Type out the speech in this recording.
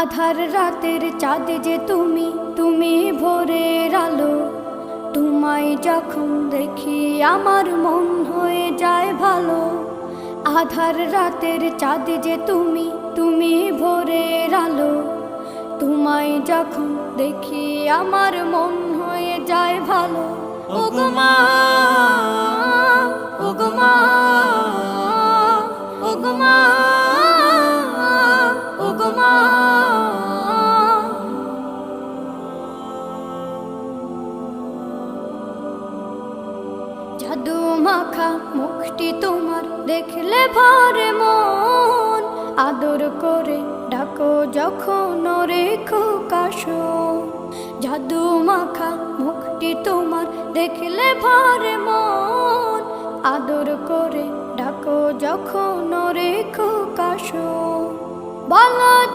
আধার রাতের চাঁদ যে তুমি, তুমি ভোরের আলো। তোমায় যখন দেখি আমার মন হয়ে যায় ভালো। আধার রাতের চাঁদ যে তুমি, তুমি ভোরের আলো। তোমায় যখন দেখি আমার মন হয়ে যায় ভালো। ওগো মা, ওগো মা, ওগো মা, ওগো মা। জাদু মাখা মুখটি তোমার দেখলে ভরে মন। আদর করে ডাকো যখন রেখো কাশো। জাদু মাখা মুখটি তোমার দেখলে ভরে মন। আদর করে ডাকো যখন রেখো কাশো। বলো